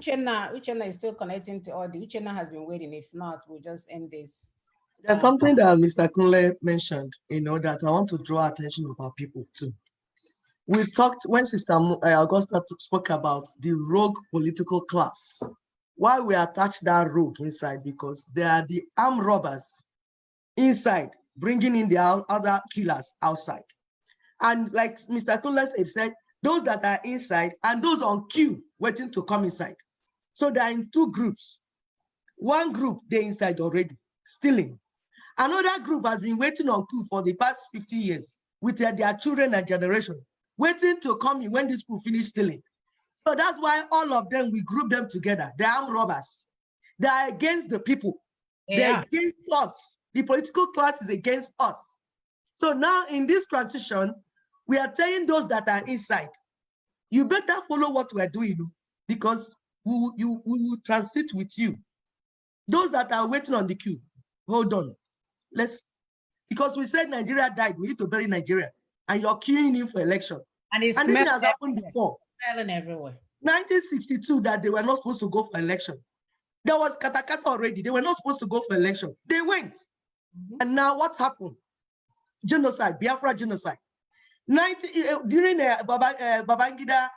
Uchenna is still connecting to audio. Uchenna has been waiting. If not, we'll just end this. There's something that Mr. Kunle mentioned, that I want to draw attention of our people to. We talked when Sister Augusta spoke about the rogue political class. Why we attach that rogue inside? Because they are the armed robbers inside, bringing in their other killers outside. And like Mr. Kunle said, those that are inside and those on queue waiting to come inside. So they are in two groups. One group, they're inside already, stealing. Another group has been waiting on queue for the past 50 years with their children and generation, waiting to come in when these people finish stealing. So that's why all of them, we group them together. They are armed robbers. They are against the people. They're against us. The political class is against us. So now in this transition, we are telling those that are inside, you better follow what we're doing, because we will transit with you. Those that are waiting on the queue, hold on. Because we said Nigeria died, we need to bury Nigeria. And you're queuing in for election. And this has happened before. Smelling everywhere. 1962, that they were not supposed to go for election. There was katakata already. They were not supposed to go for election. They went. And now what happened? Genocide, Biafra genocide. During Babangida,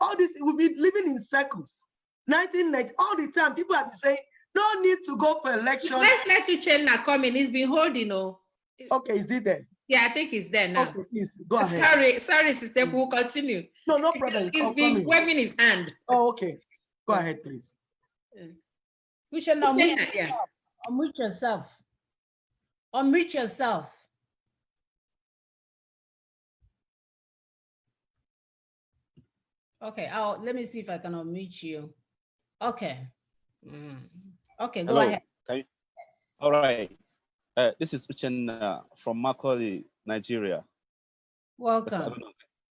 all this, we've been living in circles. 1990, all the time, people have been saying, no need to go for election. Let's let Uchenna come in. He's been holding, Okay, is it there? Yeah, I think he's there now. Okay, please, go ahead. Sorry, sister, we'll continue. No problem. He's been waving his hand. Oh, okay. Go ahead, please. Uchenna, unmute yourself. Unmute yourself. Okay, let me see if I can unmute you. Okay. Okay, go ahead. Yes. All right. This is Uchenna from Macaulay, Nigeria. Welcome.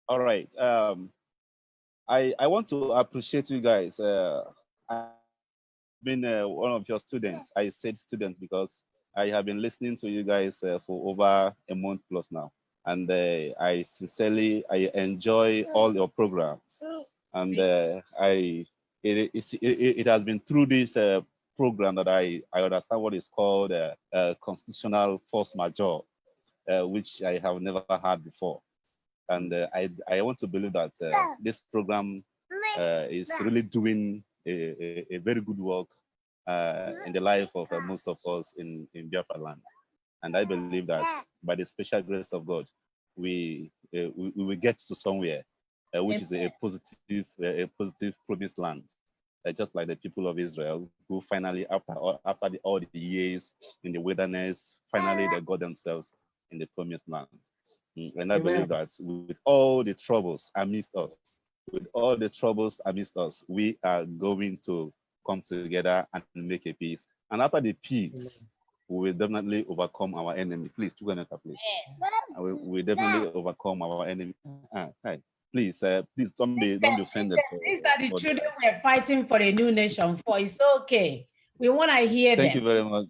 All right. I want to appreciate you guys. I've been one of your students. I said student because I have been listening to you guys for over a month plus now. And I sincerely enjoy all your programs. And it has been through this program that I understand what is called constitutional force majeure, which I have never had before. And I want to believe that this program is really doing a very good work in the life of most of us in Biafra land. And I believe that by the special grace of God, we will get to somewhere, which is a positive promised land. Just like the people of Israel, who finally, after all the years in the wilderness, finally they got themselves in the promised land. And I believe that with all the troubles amidst us, we are going to come together and make a peace. And after the peace, we will definitely overcome our enemy. Please, please. We will definitely overcome our enemy. Please don't be offended. These are the children we're fighting for a new nation for. It's okay. We want to hear them. Thank you very much.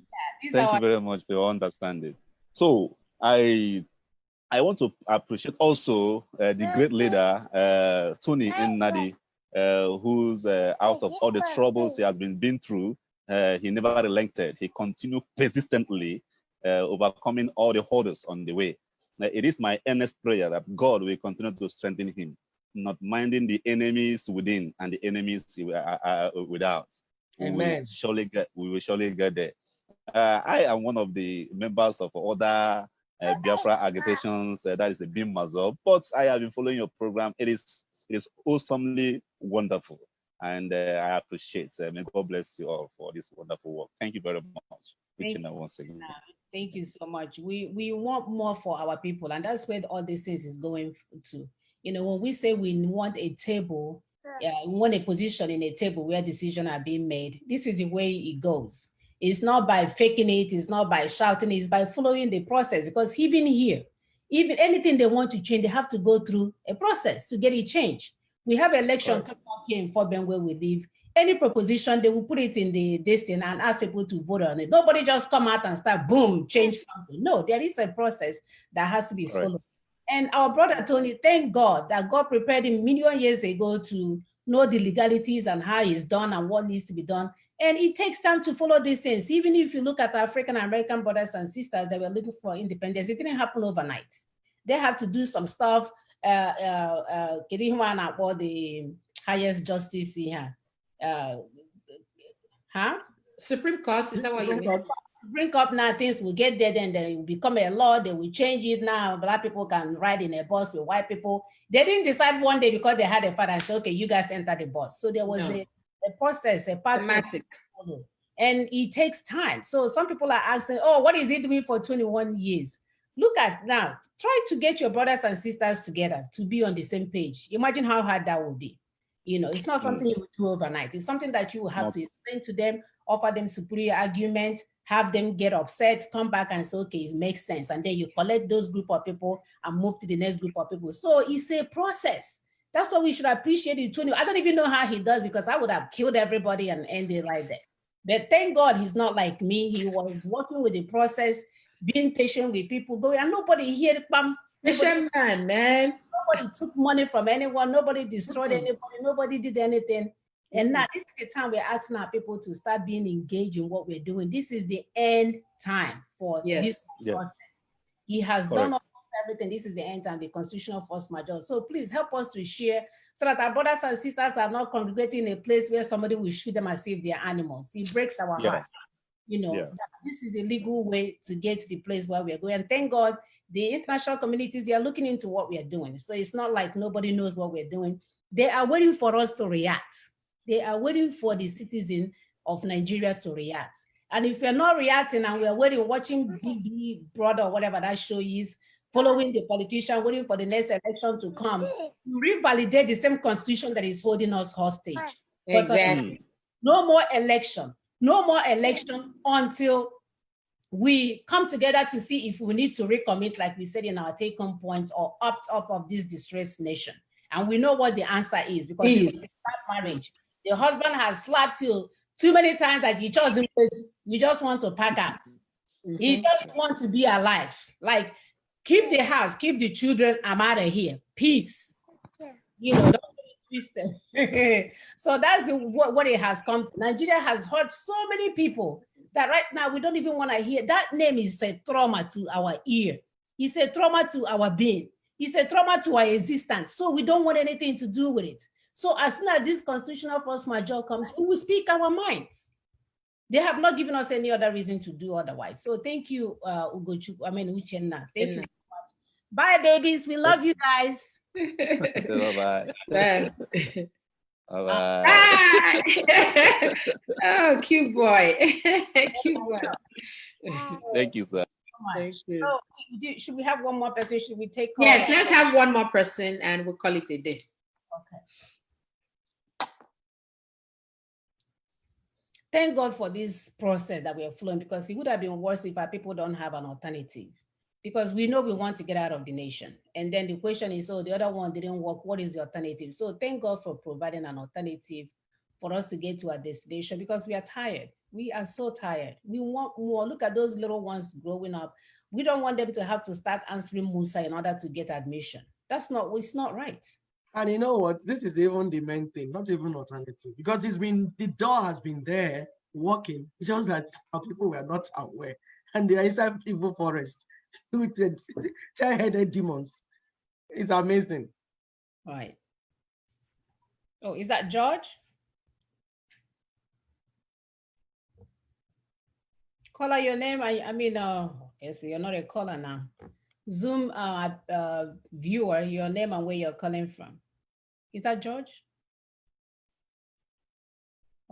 Thank you very much for your understanding. So I want to appreciate also the great leader, Tony Nnadi, who's out of all the troubles he has been through. He never relented. He continued persistently overcoming all the hurdles on the way. It is my earnest prayer that God will continue to strengthen him, not minding the enemies within and the enemies without. Amen. We will surely get there. I am one of the members of other Biafra agitations, that is the BIM Mazob, but I have been following your program. It is awesomely wonderful, and I appreciate. May God bless you all for this wonderful work. Thank you very much. Once again. Thank you so much. We want more for our people, and that's where all these things is going to. When we say we want a table, we want a position in a table where decisions are being made, this is the way it goes. It's not by faking it, it's not by shouting, it's by following the process. Because even here, even anything they want to change, they have to go through a process to get it changed. We have election coming up here in Fort Bend where we live. Any proposition, they will put it in the destiny and ask people to vote on it. Nobody just come out and start, boom, change something. No, there is a process that has to be followed. And our brother Tony, thank God that God prepared him million years ago to know the legalities and how it's done and what needs to be done. And it takes time to follow these things. Even if you look at African American brothers and sisters that were looking for independence, it didn't happen overnight. They have to do some stuff. The highest justice here. Supreme Court, is that what you mean? Bring up now, things will get there, then it will become a law. They will change it now. Black people can ride in a bus with white people. They didn't decide one day because they had a father and say, okay, you guys enter the bus. So there was a process, a pathway. And it takes time. So some people are asking, oh, what is it doing for 21 years? Look at now, try to get your brothers and sisters together to be on the same page. Imagine how hard that would be. You know, it's not something you would do overnight. It's something that you will have to explain to them, offer them superior argument, have them get upset, come back and say, okay, it makes sense. And then you collect those group of people and move to the next group of people. So it's a process. That's why we should appreciate it. I don't even know how he does it, because I would have killed everybody and ended right there. But thank God he's not like me. He was working with the process, being patient with people, going, and nobody here, patient man. Nobody took money from anyone. Nobody destroyed anybody. Nobody did anything. And now this is the time we're asking our people to start being engaged in what we're doing. This is the end time for this process. He has done almost everything. This is the end time, the constitutional force majeure. So please help us to share so that our brothers and sisters are not congregating in a place where somebody will shoot them as if they're animals. It breaks our heart. You know, this is the legal way to get to the place where we're going. And thank God, the international communities, they are looking into what we are doing. So it's not like nobody knows what we're doing. They are waiting for us to react. They are waiting for the citizen of Nigeria to react. And if we're not reacting and we're waiting, watching Big Brother or whatever that show is, following the politician, waiting for the next election to come, to revalidate the same constitution that is holding us hostage. Exactly. No more election. No more election until we come together to see if we need to recommit, like we said in our take-home point, or opt up of this distressed nation. And we know what the answer is, because it's a marriage. The husband has slapped you too many times that you just want to pack out. You just want to be alive. Like, keep the house, keep the children, I'm out of here. Peace. You know, don't get twisted. So that's what it has come to. Nigeria has hurt so many people that right now we don't even want to hear. That name is a trauma to our ear. It's a trauma to our being. It's a trauma to our existence. So we don't want anything to do with it. So as soon as this constitutional force majeure comes, we will speak our minds. They have not given us any other reason to do otherwise. So thank you, Uchenna. Thank you so much. Bye, babies. We love you guys. Bye-bye. Bye. Bye-bye. Oh, cute boy. Cute boy. Thank you, sir. Thank you. So, should we have one more person? Should we take? Yes, let's have one more person and we'll call it a day. Okay. Thank God for this process that we are following, because it would have been worse if our people don't have an alternative. Because we know we want to get out of the nation. And then the question is, oh, the other one didn't work. What is the alternative? So thank God for providing an alternative for us to get to our destination, because we are tired. We are so tired. We want more. Look at those little ones growing up. We don't want them to have to start answering Musa in order to get admission. It's not right. And you know what? This is even the main thing, not even alternative, because the door has been there working. It's just that our people were not aware, and they are inside evil forest with the 10-headed demons. It's amazing. Right. Oh, is that George? Caller, your name. Yes, you're not a caller now. Zoom viewer, your name and where you're calling from. Is that George?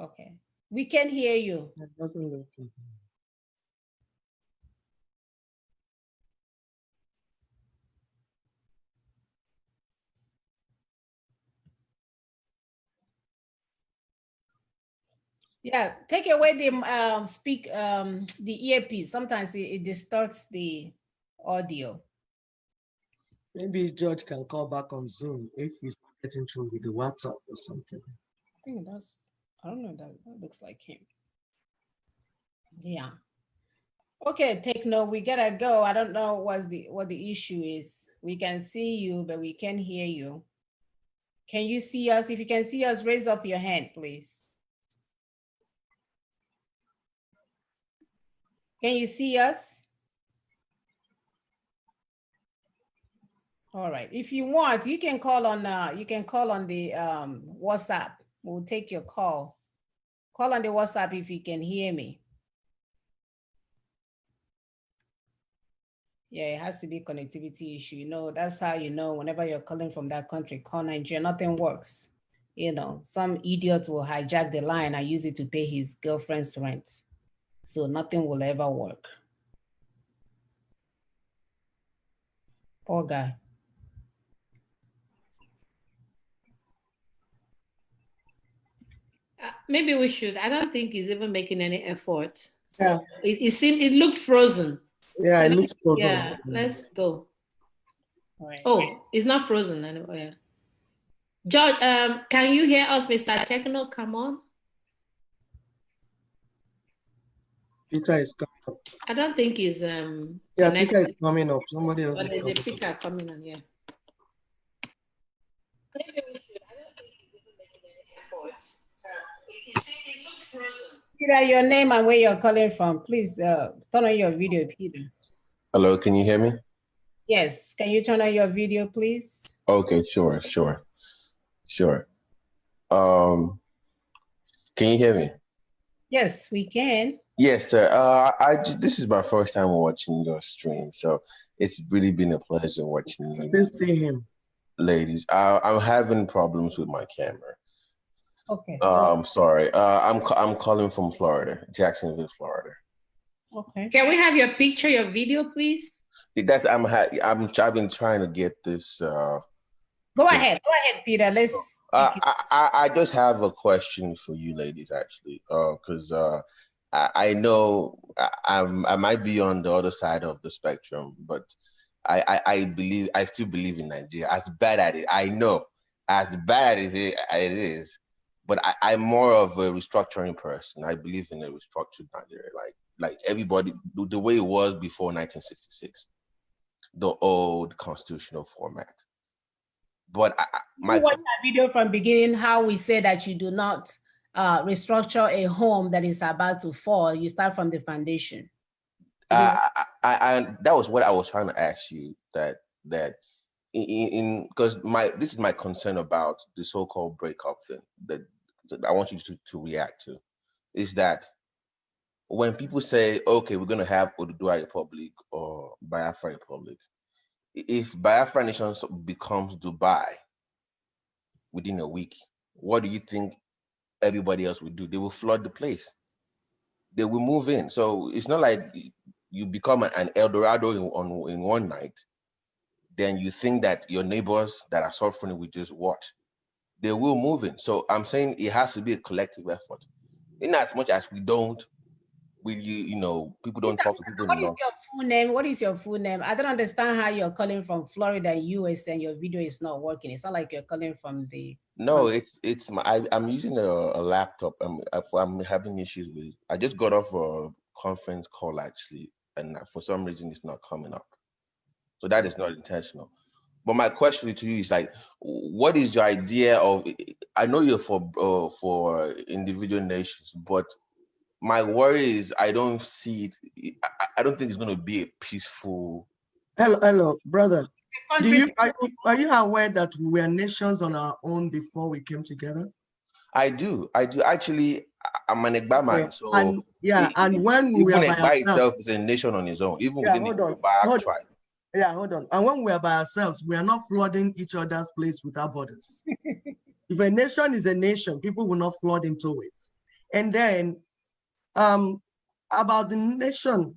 Okay. We can hear you. It doesn't look good. Yeah, take away the the earpiece. Sometimes it distorts the audio. Maybe George can call back on Zoom if he's getting through with the WhatsApp or something. I think I don't know, that looks like him. Yeah. Okay, take note. We gotta go. I don't know what the issue is. We can see you, but we can't hear you. Can you see us? If you can see us, raise up your hand, please. Can you see us? All right. If you want, you can call on the WhatsApp. We'll take your call. Call on the WhatsApp if you can hear me. Yeah, it has to be a connectivity issue. You know, that's how you know whenever you're calling from that country, call Nigeria, nothing works. You know, some idiot will hijack the line and use it to pay his girlfriend's rent. So nothing will ever work. Poor guy. Maybe we should. I don't think he's even making any effort. So Yeah. It looked frozen. Yeah, So it looks frozen. Yeah, let's go. All right. Oh, it's not frozen anyway. George, can you hear us, Mr. Techno? Come on. Peter is coming up. I don't think he's Yeah, connected. Peter is coming up. Somebody else But is there's a coming up. Peter coming on, yeah. Maybe we should. I don't think he's even making any effort. It looked frozen. Peter, your name and where you're calling from. Please turn on your video, Peter. Hello, can you hear me? Yes. Can you turn on your video, please? Okay, sure. Can you hear me? Yes, we can. Yes, sir. This is my first time watching your stream, so it's really been a pleasure watching you. Still see him. Ladies. I'm having problems with my camera. Okay. Sorry. I'm calling from Florida, Jacksonville, Florida. Okay. Can we have your picture, your video, please? I've been trying to get this. Go ahead, Peter. Let's. I just have a question for you, ladies, actually, because I know I might be on the other side of the spectrum, but I still believe in Nigeria. As bad as it, I know, as bad as it is, but I'm more of a restructuring person. I believe in a restructured Nigeria, like everybody, the way it was before 1966, the old constitutional format. But you watch that video from beginning, how we say that you do not restructure a home that is about to fall. You start from the foundation. That was what I was trying to ask you. That because this is my concern about the so-called breakup thing that I want you to react to, is that when people say, okay, we're going to have Oduduwa Republic or Biafra Republic, if Biafra Nation becomes Dubai within a week, what do you think everybody else will do? They will flood the place. They will move in. So it's not like you become an El Dorado in one night, then you think that your neighbors that are suffering will just watch. They will move in. So I'm saying it has to be a collective effort. In as much as we don't, people don't talk to people. What is your full name? What is your full name? I don't understand how you're calling from Florida, US, and your video is not working. It's not like you're calling from the. No, I'm using a laptop. I'm having issues with it. I just got off a conference call actually, and for some reason it's not coming up. So that is not intentional. But my question to you is like, what is your idea of? I know you're for individual nations, but my worry is I don't see it. I don't think it's going to be a peaceful. Hello, brother. Are you aware that we were nations on our own before we came together? I do. Actually, I'm an Egba man. So and when we were by ourselves, itself is a nation on its own, even within the Yoruba tribe. Yeah, hold on. And when we are by ourselves, we are not flooding each other's place with our borders. If a nation is a nation, people will not flood into it. And then about the nation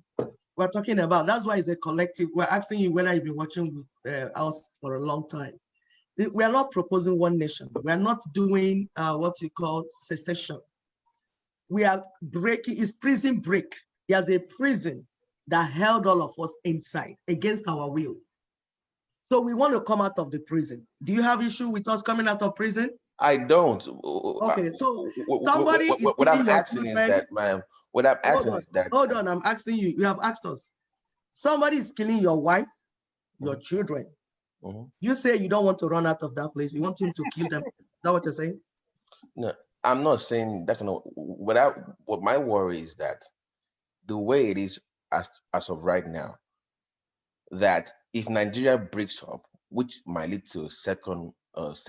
we're talking about, that's why it's a collective. We're asking you whether you've been watching with us for a long time. We are not proposing one nation. We are not doing what you call secession. We are breaking, it's prison break. There's a prison that held all of us inside against our will. So we want to come out of the prison. Do you have issue with us coming out of prison? I don't. Okay, so somebody what I'm asking is that, ma'am. What I'm asking is that. Hold on, I'm asking you. You have asked us. Somebody is killing your wife, your children, You say you don't want to run out of that place. You want him to kill them. Is that what you're saying? No, I'm not saying that. No, what my worry is that the way it is as of right now, that if Nigeria breaks up, which might lead to a second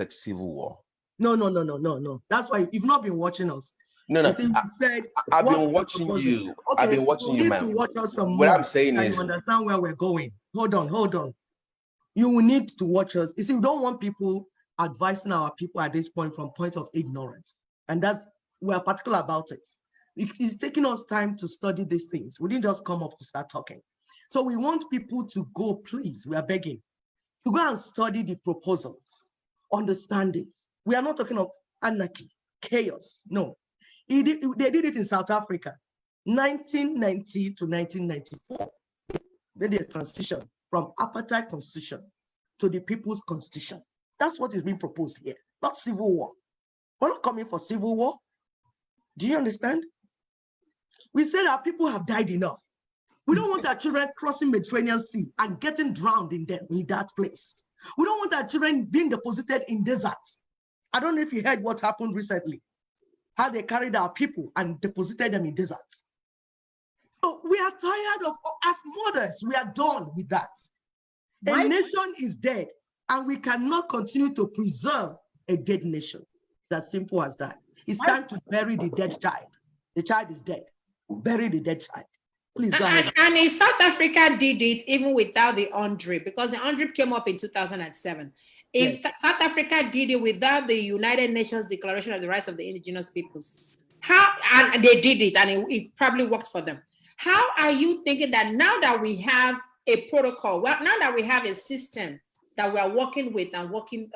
civil war. No. That's why you've not been watching us. No. You see, we said I've been watching you. Okay, I've been watching you, need man. to watch us some What more. I'm saying Can is, you understand where we're going? Hold on. You will need to watch us. You see, we don't want people advising our people at this point of ignorance, and we're particular about it. It's taking us time to study these things. We didn't just come up to start talking. So we want people to go, please, we are begging, to go and study the proposals, understand it. We are not talking of anarchy, chaos, no. They did it in South Africa, 1990 to 1994. They did a transition from apartheid constitution to the people's constitution. That's what is being proposed here, not civil war. We're not coming for civil war. Do you understand? We said our people have died enough. We don't want our children crossing Mediterranean Sea and getting drowned in that place. We don't want our children being deposited in deserts. I don't know if you heard what happened recently, how they carried our people and deposited them in deserts. So we are tired of, as mothers, we are done with that. A nation is dead, and we cannot continue to preserve a dead nation. That's simple as that. It's time to bury the dead child. The child is dead. Bury the dead child. Please go ahead. And if South Africa did it even without the UNDRIP, because the UNDRIP came up in 2007, if South Africa did it without the United Nations Declaration of the Rights of the Indigenous Peoples, and they did it, and it probably worked for them. How are you thinking that now that we have a protocol, now that we have a system that we are working with and working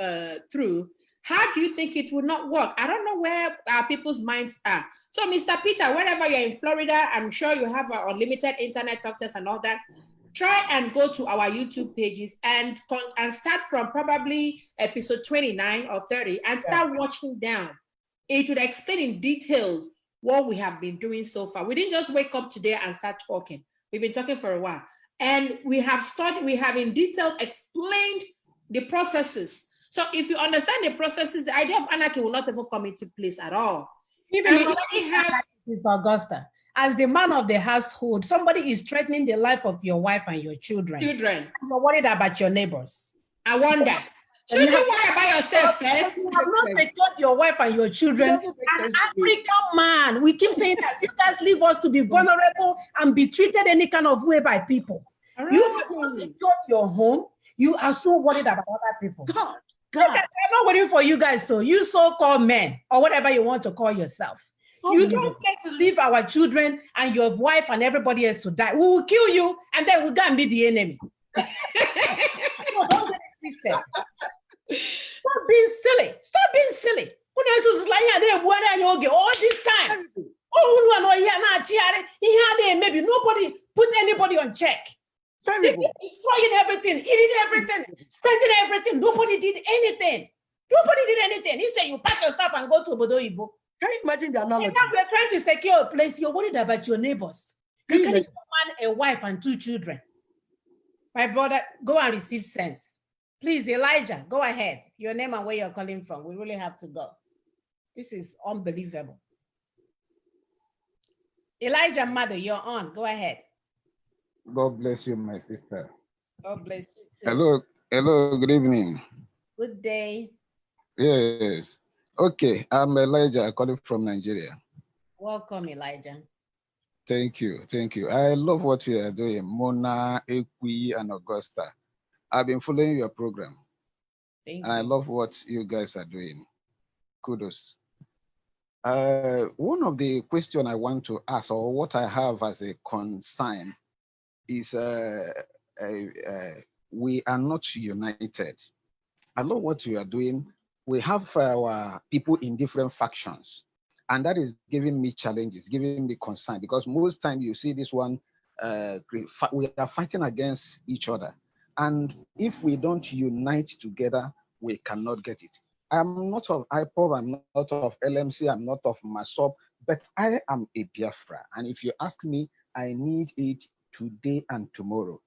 through, how do you think it will not work? I don't know where our people's minds are. So, Mr. Peter, wherever you're in Florida, I'm sure you have unlimited internet talk test and all that. Try and go to our YouTube pages and start from probably episode 29 or 30 and start watching down. It would explain in details what we have been doing so far. We didn't just wake up today and start talking. We've been talking for a while. And we have in detail explained the processes. So if you understand the processes, the idea of anarchy will not even come into place at all. Even if Augusta, as the man of the household, somebody is threatening the life of your wife and your children. You're worried about your neighbors. I wonder. Should you worry about yourself first? You have not secured your wife and your children. An African man, we keep saying that you guys leave us to be vulnerable and be treated any kind of way by people. Right. You have not secured your home. You are so worried about other people. God. I'm not waiting for you guys. So you so-called men or whatever you want to call yourself. You don't get to leave our children and your wife and everybody else to die. We will kill you and then we'll go and be the enemy. Stop being silly. Stop being silly. All this time. Maybe nobody put anybody on check. Destroying everything, eating everything, spending everything. Nobody did anything. Instead, you pack your stuff and go to Obodo Ibo. Can you imagine the analogy? And now we're trying to secure a place. You're worried about your neighbors. You can even man, a wife, and 2 children. My brother, go and receive sense. Please, Elijah, go ahead. Your name and where you're calling from. We really have to go. This is unbelievable. Elijah, mother, you're on. Go ahead. God bless you, my sister. God bless you Hello, too. good evening. Good day. Yes. Okay, I'm Elijah calling from Nigeria. Welcome, Elijah. Thank you. I love what you are doing, Mona, Ekwi, and Augusta. I've been following your program. Thank you. I love what you guys are doing. Kudos. One of the questions I want to ask, or what I have as a concern, is we are not united. I love what you are doing. We have our people in different factions, and that is giving me challenges, giving me concern, because most time you see this one, we are fighting against each other. And if we don't unite together, we cannot get it. I'm not of IPOB, I'm not of LMC, I'm not of MASOP, but I am a Biafra. And if you ask me, I need it today and tomorrow.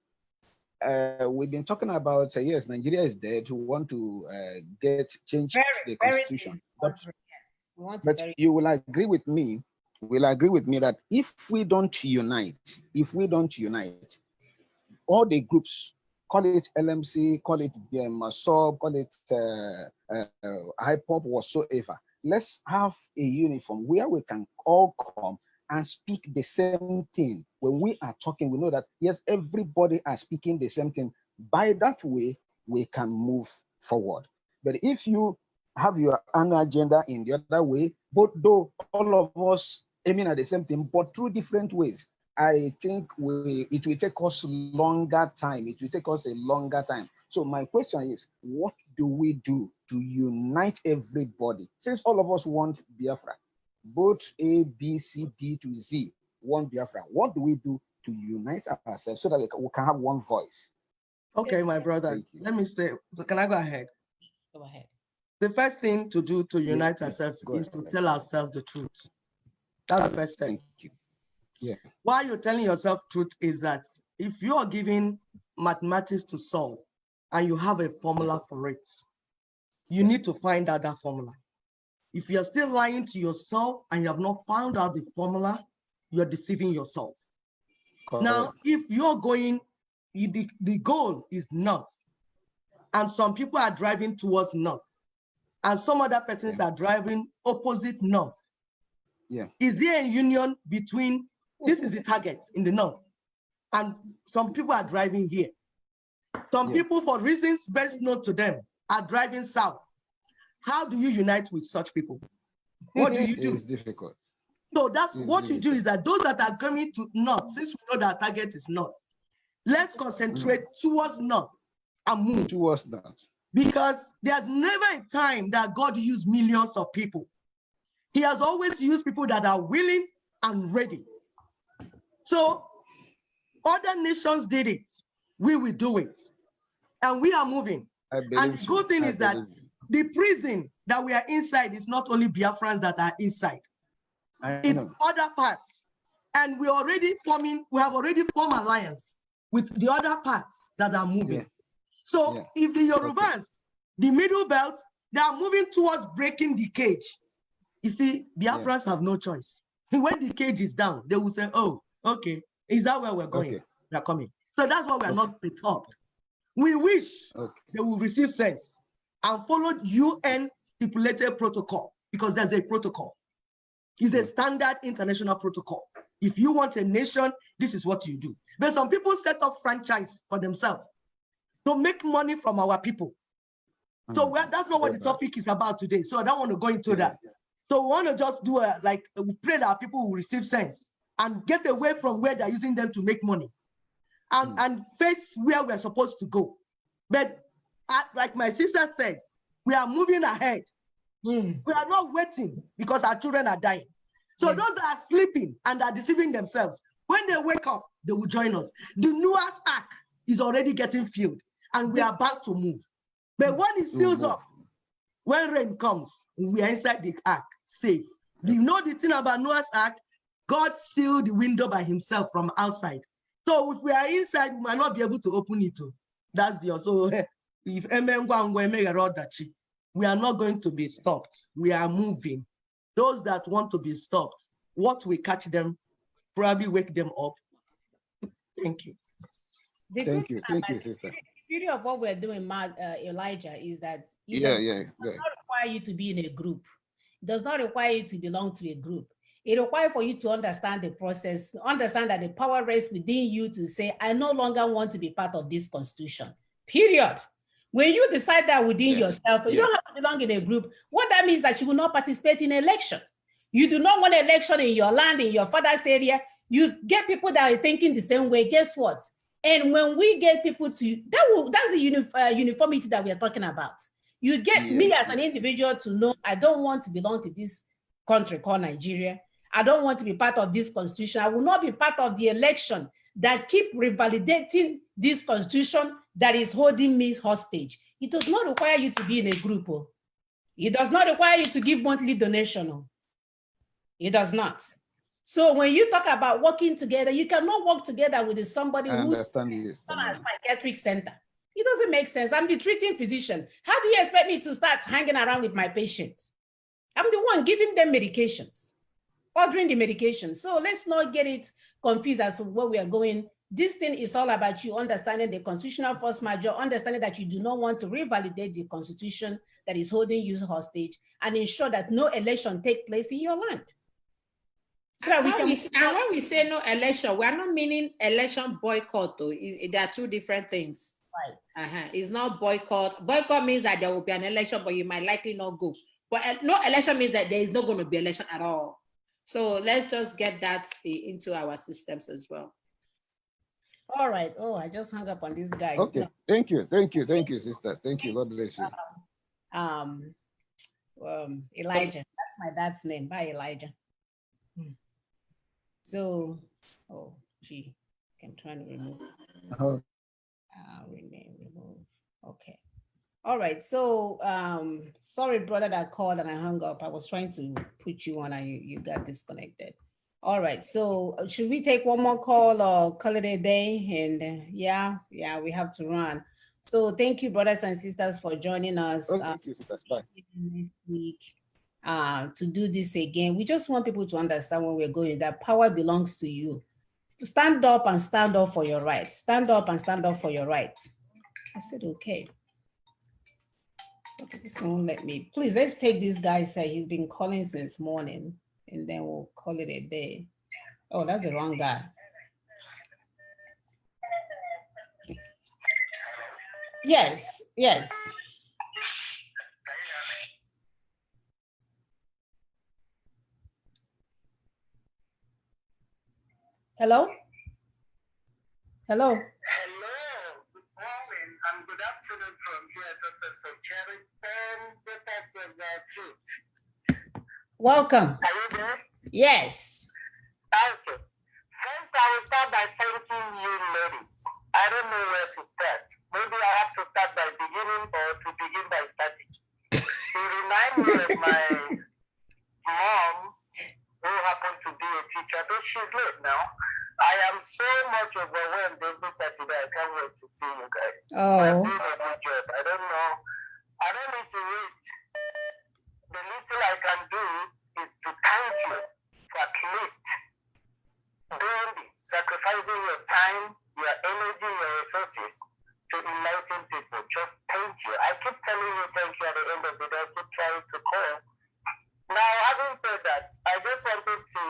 we've been talking about, yes, Nigeria is dead. We want to change the constitution. But, yes. You will agree with me, that if we don't unite, all the groups, call it LMC, call it MASOB, call it HIPOP, whatsoever, let's have a uniform where we can all come and speak the same thing. When we are talking, we know that, yes, everybody are speaking the same thing. By that way, we can move forward. But if you have your own agenda in the other way, but though all of us aiming at the same thing, but through different ways, I think it will take us longer time. It will take us a longer time. So my question is, what do we do to unite everybody? Since all of us want Biafra, both A, B, C, D to Z want Biafra, what do we do to unite ourselves so that we can have one voice? Okay, my brother, let me say, so can I go ahead? Go ahead. The first thing to do to unite ourselves is to tell ourselves the truth. That's the first step. Thank you. Yeah. Why you're telling yourself truth is that if you are given mathematics to solve and you have a formula for it, you need to find out that formula. If you're still lying to yourself and you have not found out the formula, you're deceiving yourself. Correct. Now, if you're going, the goal is north, and some people are driving towards north, and some other persons are driving opposite north. Yeah. Is there a union between, this is the target in the north, and some people are driving here. Some people, for reasons best known to them, are driving south. How do you unite with such people? What do you do? It's difficult. So that's what you do, is that those that are coming to north, since we know that target is north, let's concentrate towards north and move towards that. Because there's never a time that God used millions of people. He has always used people that are willing and ready. So other nations did it. We will do it. And we are moving. And the good thing is that the prison that we are inside is not only Biafrans that are inside. It's other parts. And we have already formed alliance with the other parts that are moving. Yeah. So if the Yorubas, the middle belt, they are moving towards breaking the cage. You see, Biafrans have no choice. When the cage is down, they will say, oh, okay, is that where we're going? They're coming. So that's why we are not perturbed. We wish they will receive sense and follow UN stipulated protocol, because there's a protocol. It's a standard international protocol. If you want a nation, this is what you do. But some people set up franchise for themselves to make money from our people. So that's not what the topic is about today. So I don't want to go into that. So we want to just do we pray that our people will receive sense and get away from where they're using them to make money, and face where we're supposed to go. But like my sister said, we are moving ahead. We are not waiting because our children are dying. So those that are sleeping and are deceiving themselves, when they wake up, they will join us. The Noah's Ark is already getting filled, and we are about to move. But when it fills up, when rain comes, we are inside the ark, safe. Do you know the thing about Noah's Ark? God sealed the window by himself from outside. So if we are inside, we might not be able to open it. That's the also. If we are not going to be stopped. We are moving. Those that want to be stopped, what will catch them, probably wake them up. Thank you. Thank you, sister. The beauty of what we're doing, Elijah, is that it does not require you to be in a group. It does not require you to belong to a group. It requires for you to understand the process, understand that the power rests within you to say, I no longer want to be part of this constitution, period. When you decide that within yourself, you don't have to belong in a group. What that means is that you will not participate in election. You do not want an election in your land, in your father's area. You get people that are thinking the same way. Guess what? And when we get people to, that's the uniformity that we are talking about. You get me as an individual to know I don't want to belong to this country called Nigeria. I don't want to be part of this constitution. I will not be part of the election that keep revalidating this constitution that is holding me hostage. It does not require you to be in a group. It does not require you to give monthly donation. It does not. So when you talk about working together, you cannot work together with somebody I who understand you. is from a psychiatric center. It doesn't make sense. I'm the treating physician. How do you expect me to start hanging around with my patients? I'm the one giving them medications, ordering the medications. So let's not get it confused as to where we are going. This thing is all about you understanding the constitutional force majeure, understanding that you do not want to revalidate the constitution that is holding you hostage, and ensure that no election take place in your land. So that when we say no election, we are not meaning election boycott, though. There are two different things. Right. It's not boycott. Boycott means that there will be an election, but you might likely not go. But no election means that there is not going to be election at all. So let's just get that into our systems as well. All right. Oh, I just hung up on this guy. Okay. No. Thank you, sister. Thank you. God bless you. Elijah. That's my dad's name. Bye, Elijah. So, oh, gee, I'm trying to remove. Remove. Okay. All right. So, sorry, brother, that called and I hung up. I was trying to put you on and you got disconnected. All right. So, should we take one more call or call it a day? And yeah, we have to run. So, thank you, brothers and sisters, for joining us. Thank you, sisters. Bye. Next week. To do this again. We just want people to understand when we're going that power belongs to you. Stand up and stand up for your rights. Stand up and stand up for your rights. I said, okay. Someone let me, please, let's take this guy. Say he's been calling since morning and then we'll call it a day. Oh, that's the wrong guy. Yes. Hello? Hello, good morning and good afternoon from here, Dr. Socharistan, Professor Truth. Welcome. Are you there? Yes. Okay. First, I will start by thanking you, ladies. I don't know where to start. Maybe I have to start by beginning or to begin by starting. You remind me of my mom, who happened to be a teacher, but she's late now. I am so much overwhelmed every Saturday. I can't wait to see you guys. Oh. You're doing a good job. I don't know. I don't need to wait. The little I can do is to thank you for at least doing this, sacrificing your time, your energy, your resources to enlighten people. Just thank you. I keep telling you thank you at the end of the day. I keep trying to call. Now, having said that, I just wanted to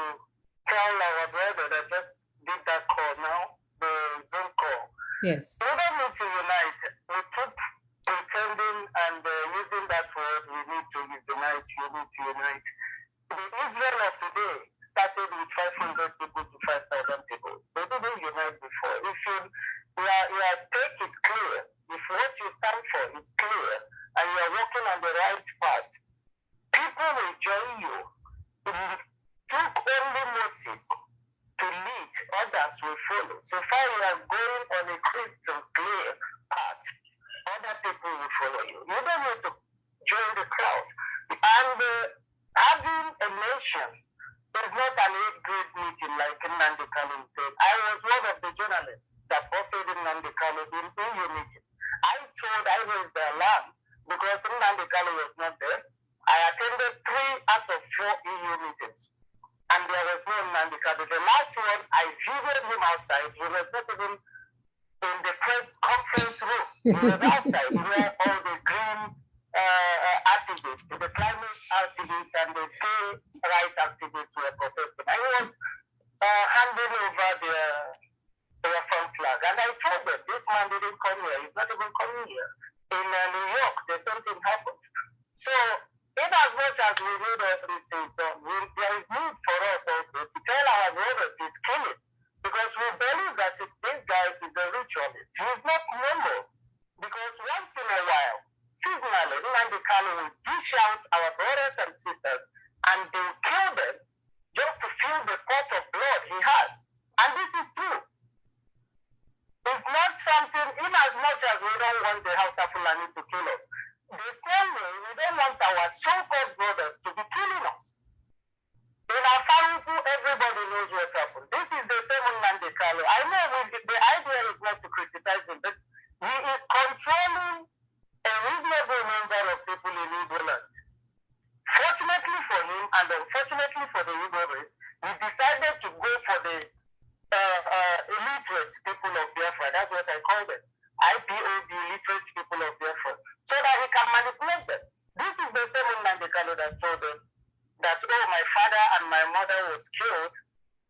tell our brother that just did that call now, the Zoom call. Yes. We don't need to unite. We keep pretending and using that word, we need to unite, you need to unite. The Israel of today started with 500 people to 5,000 people. They didn't unite before. If your stake is clear, if what you stand for is clear, and you are walking on the right path, people will join you. It took only Moses to lead, others will follow. So far you are going on a crystal clear path, other people will follow you. You don't need to join the crowd. And having a nation is not an 8th grade meeting like Nnamdi Kanu said. I was one of the journalists that posted Nnamdi Kanu in EU meeting. I raised the alarm because Nnamdi Kanu was not there. I attended 3 out of 4 EU meetings. And there was no Nnamdi Kanu. The last one, I videoed him outside. He was not even in the press conference room. He was outside where all the green activists, the climate activists and the gay rights activists were protesting. I was handing over the front flag. And I told them, this man didn't come here. He's not even coming here. In New York, the same thing happened. So, in as much as we need all these things done, there is need for us also to tell our brothers he's killing. Because we believe that this guy is a ritualist. He is not normal. Because once in a while, seasonally, Nnamdi Kanu will dish out our brothers and sisters and they will kill them just to fill the pot of blood he has. And this is true. It's not something, in as much as we don't want the House of Kalu, I know the idea is not to criticize him, but he is controlling a reasonable number of people in Igbo land. Fortunately for him, and unfortunately for the Igbo race, he decided to go for the illiterate people of Biafra. That's what I call them. IPOB, literate people of Biafra. So that he can manipulate them. This is the same Nnamdi Kanu that told them that, oh, my father and my mother was killed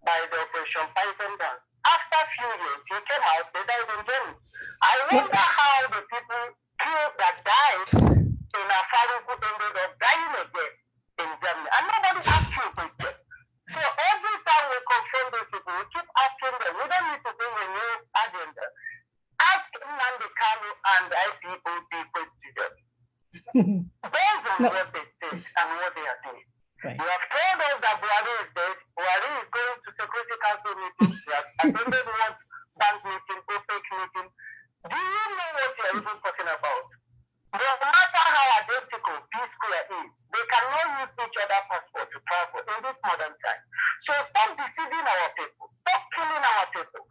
by the Operation Python dance. After a few years, he came out, they died in Germany. I wonder how the people killed that died in Afaruku ended up dying again in Germany. And nobody asked you a question. So every time we confront those people, we keep asking them, we don't need to bring a new agenda. Ask Nnamdi Kanu and IPOB questions. Based on what they said and what they are doing. Right. You have told us that Buhari is dead. Buhari is going to Security Council meetings. He has attended one bank meeting, OPEC meeting. Do you know what you are even talking about? No matter how identical P-Square is, they cannot use each other's passport to travel in this modern time. So stop deceiving our people. Stop killing our people.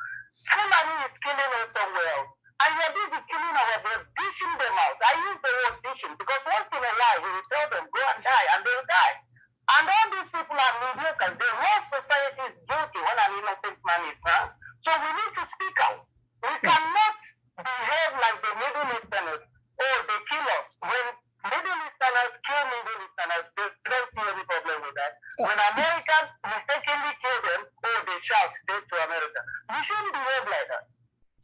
Fulani is killing us somewhere else. And you're busy killing our people, dishing them out. I use the word dishing because once in a while we will tell them, go and die, and they will die. And all these people are mediocre. The whole society is guilty when an innocent man is found. So we need to speak out. We cannot behave like the Middle Easterners. Oh, they kill us. When Middle Easterners kill Middle Easterners, they don't see any problem with that. When Americans mistakenly kill them, oh, they shout, death to America. We shouldn't behave like that.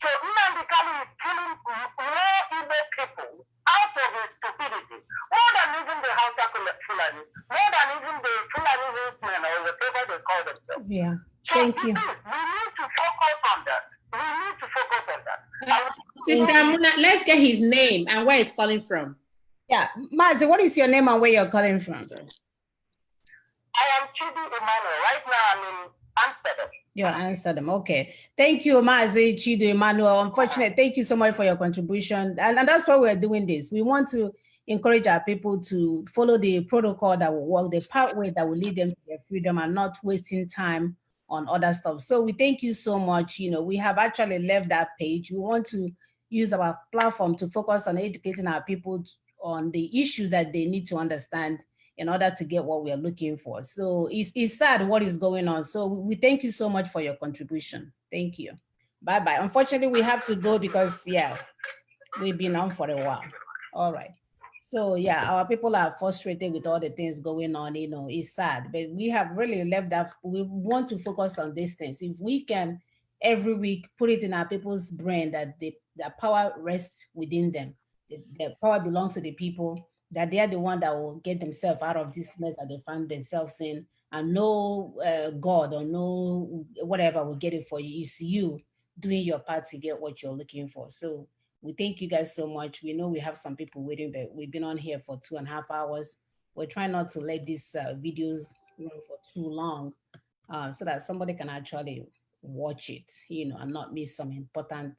So Nnamdi Kanu is killing more Igbo people out of his stupidity, more than even the Hausa Fulani, more than even the Fulani Hilsmen or whatever they call themselves. Yeah. So Thank you. We need to focus on that. We need to focus on that. Sister Muna, let's get his name and where he's calling from. Yeah, Mazi, what is your name and where you're calling from? I am Chidi Emmanuel. Right now I'm in Amsterdam. You're Amsterdam. Okay. Thank you, Mazi, Chido, Emmanuel. Unfortunately, thank you so much for your contribution. And that's why we're doing this. We want to encourage our people to follow the protocol that will work, the pathway that will lead them to their freedom and not wasting time on other stuff. So we thank you so much. You know, we have actually left that page. We want to use our platform to focus on educating our people on the issues that they need to understand in order to get what we are looking for. So it's sad what is going on. So we thank you so much for your contribution. Thank you. Bye-bye. Unfortunately, we have to go because, yeah, we've been on for a while. All right. So, yeah, our people are frustrated with all the things going on. You know, it's sad, but we have really left that. We want to focus on these things. If we can every week put it in our people's brain that the power rests within them, the power belongs to the people, that they are the one that will get themselves out of this mess that they find themselves in, and no God or no whatever will get it for you. It's you doing your part to get what you're looking for. So we thank you guys so much. We know we have some people waiting, but we've been on here for 2.5 hours. We're trying not to let these videos run for too long so that somebody can actually watch it, you know, and not miss some important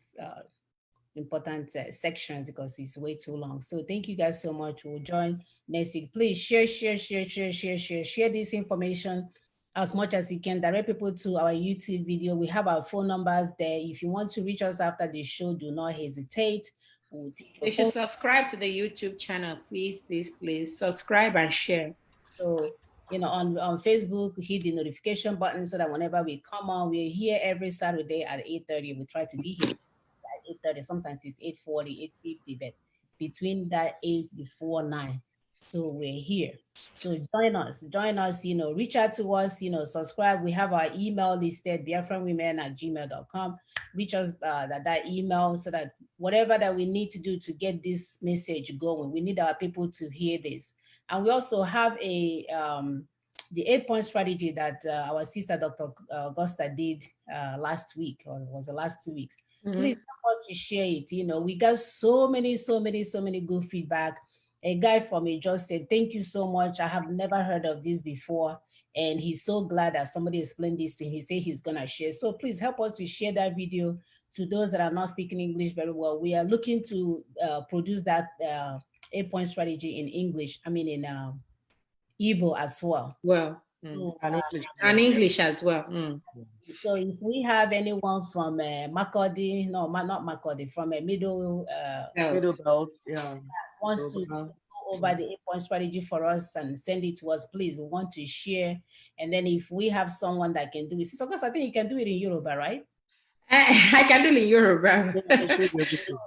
sections because it's way too long. So thank you guys so much. We'll join next week. Please share this information as much as you can. Direct people to our YouTube video. We have our phone numbers there. If you want to reach us after the show, do not hesitate. You should subscribe to the YouTube channel. Please subscribe and share. So, you know, on Facebook, hit the notification button so that whenever we come on, we're here every Saturday at 8:30. We try to be here 8:30, sometimes it's 8:40, 8:50, but between that 8 before 9. So we're here. So join us, you know, reach out to us, you know, subscribe. We have our email listed, biafranwomen@gmail.com. Reach us that email so that whatever that we need to do to get this message going, we need our people to hear this. And we also have the 8-point strategy that our sister, Dr. Augusta, did last week, or was the last 2 weeks. Mm-hmm. Please help us to share it. You know, we got so many good feedback. A guy from me just said, thank you so much. I have never heard of this before. And he's so glad that somebody explained this to him. He said he's gonna share. So please help us to share that video to those that are not speaking English very well. We are looking to produce that 8-point strategy in English. I mean, in Igbo as well. Well, So, And English. And English as well. so if we have anyone from Makurdi, no, not Makurdi, from a middle Middle belt, yeah. wants to Yoruba. go over the 8-point strategy for us and send it to us, please. We want to share. And then if we have someone that can do it, so of course, I think you can do it in Yoruba, right? I can do it in Yoruba. Yeah, you should be able to.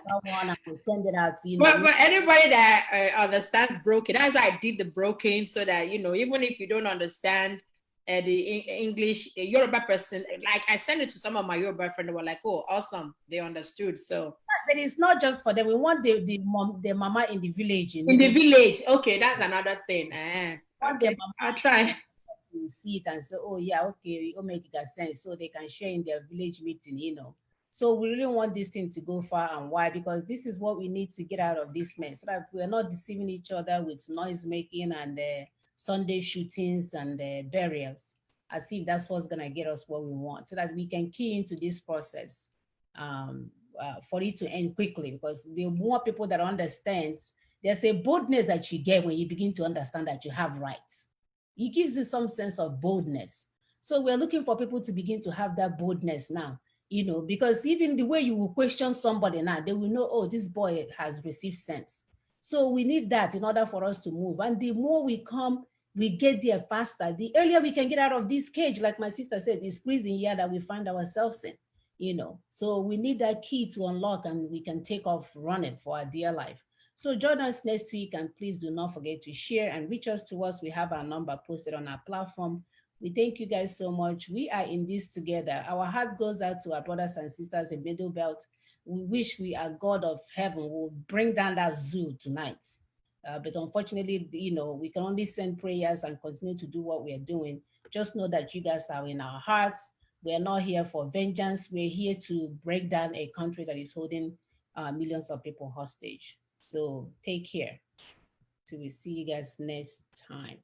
Someone, I will send it out to you. But anybody that understands broken, that's why I did the broken, so that, you know, even if you don't understand the English, a Yoruba person, like I sent it to some of my Yoruba friends, they were like, oh, awesome, they understood. So, but it's not just for them. We want the mama in the village. in the village, okay, that's another thing. Okay, I'll try to see it and say, oh yeah, okay, it'll make sense, so they can share in their village meeting, you know. So we really want this thing to go far, and why? Because this is what we need to get out of this mess, so that we're not deceiving each other with noise making and Sunday shootings and burials, as if that's what's gonna get us what we want, so that we can key into this process for it to end quickly. Because the more people that understand, there's a boldness that you get when you begin to understand that you have rights. It gives you some sense of boldness. So we're looking for people to begin to have that boldness now, you know, because even the way you will question somebody now, they will know, oh, this boy has received sense. So we need that in order for us to move. And the more we come, we get there faster. The earlier we can get out of this cage, like my sister said, this prison here that we find ourselves in, you know. So we need that key to unlock, and we can take off running for our dear life. So join us next week, and please do not forget to share and reach us to us. We have our number posted on our platform. We thank you guys so much. We are in this together. Our heart goes out to our brothers and sisters in Middle Belt. We wish our God of heaven will bring down that zoo tonight. But unfortunately, you know, we can only send prayers and continue to do what we are doing. Just know that you guys are in our hearts. We are not here for vengeance. We're here to break down a country that is holding millions of people hostage. So take care till we see you guys next time.